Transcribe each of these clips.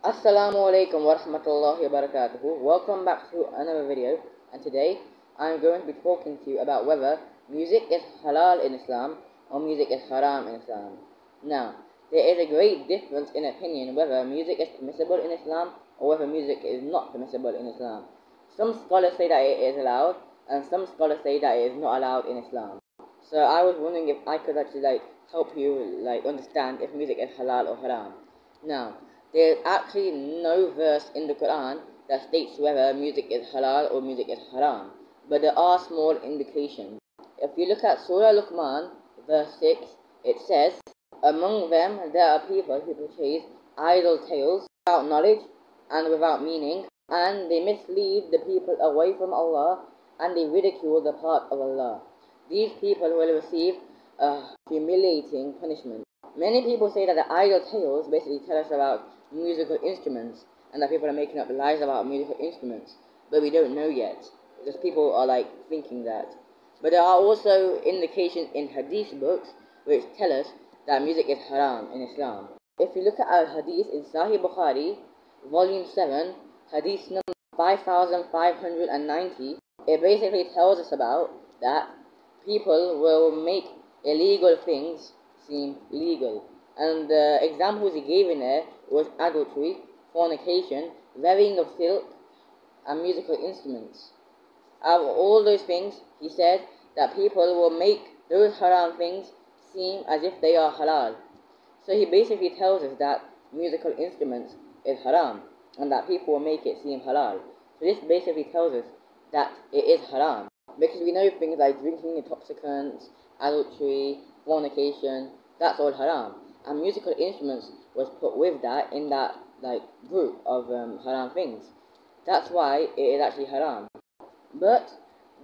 Assalamu alaikum wa rahmatullahi wa barakatuhu. Welcome back to another video, and today I'm going to be talking to you about whether music is halal in Islam or music is haram in Islam. Now, there is a great difference in opinion whether music is permissible in Islam or whether music is not permissible in Islam. Some scholars say that it is allowed, and some scholars say that it is not allowed in Islam. So I was wondering if I could actually help you understand if music is halal or haram. Now, there is actually no verse in the Quran that states whether music is halal or music is haram, but there are small indications. If you look at Surah Luqman, verse 6, it says, "Among them there are people who purchase idle tales without knowledge and without meaning, and they mislead the people away from Allah, and they ridicule the path of Allah. These people will receive a humiliating punishment." Many people say that the idle tales basically tell us about musical instruments, and that people are making up lies about musical instruments, but we don't know yet. Just people are thinking that. But there are also indications in hadith books which tell us that music is haram in Islam. If you look at our hadith in Sahih Bukhari, volume 7, hadith number 5590, it basically tells us about that people will make illegal things seem legal. And the examples he gave in there was adultery, fornication, wearing of silk, and musical instruments. Out of all those things, he said that people will make those haram things seem as if they are halal. So he basically tells us that musical instruments is haram, and that people will make it seem halal. So this basically tells us that it is haram, because we know things like drinking intoxicants, adultery, fornication, that's all haram. And musical instruments was put with that in that group of haram things. That's why it is actually haram. But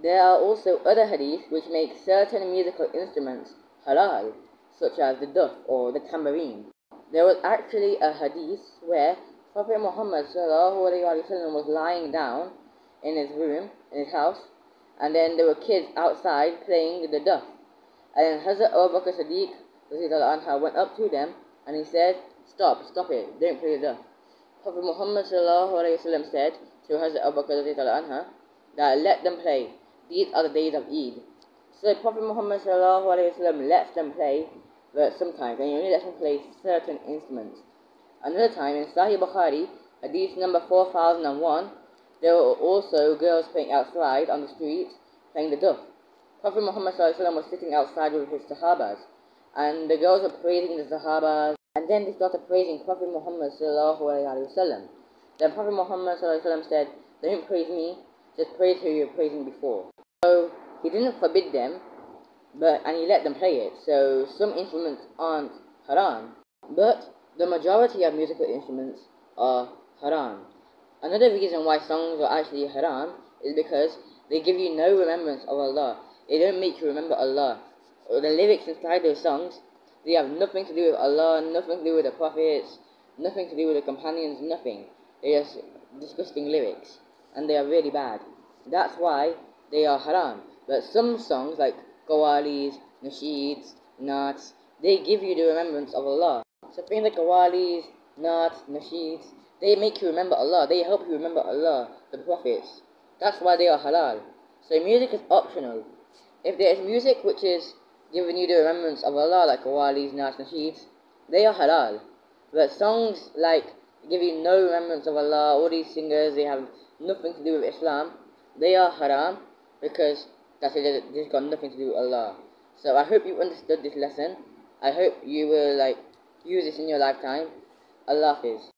there are also other hadiths which make certain musical instruments halal, such as the duff or the tambourine. There was actually a hadith where Prophet Muhammad was lying down in his room, in his house, and then there were kids outside playing the duff. And then Hazrat Abu Bakr Siddiq went up to them and he said, stop it, don't play the duff. Prophet Muhammad said to Hazrat Abu Bakr that let them play, these are the days of Eid. So Prophet Muhammad lets them play, but sometimes, and he only lets them play certain instruments. Another time in Sahih Bukhari, hadith number 4001, there were also girls playing outside on the street, playing the duff. Prophet Muhammad was sitting outside with his Sahabas, and the girls were praising the Sahabas, and then they started praising Prophet Muhammad Then Prophet Muhammad said, don't praise me, just praise who you were praising before. So he didn't forbid them, and he let them play it. So some instruments aren't haram, but the majority of musical instruments are haram. Another reason why songs are actually haram is because they give you no remembrance of Allah. They don't make you remember Allah. The lyrics inside those songs, they have nothing to do with Allah, nothing to do with the prophets, nothing to do with the companions, nothing. They're just disgusting lyrics, and they are really bad. That's why they are haram. But some songs like Qawalis, Nasheeds, Naats, they give you the remembrance of Allah. So things like Qawalis, Naats, Nasheeds, they make you remember Allah. They help you remember Allah, the prophets. That's why they are halal. So music is optional. If there is music which is giving you the remembrance of Allah, like Qawalis, Naats, Nasheeds, they are halal. But songs give you no remembrance of Allah, all these singers, they have nothing to do with Islam, they are haram, because they've got nothing to do with Allah. So I hope you understood this lesson. I hope you will use this in your lifetime. Allah Hafiz.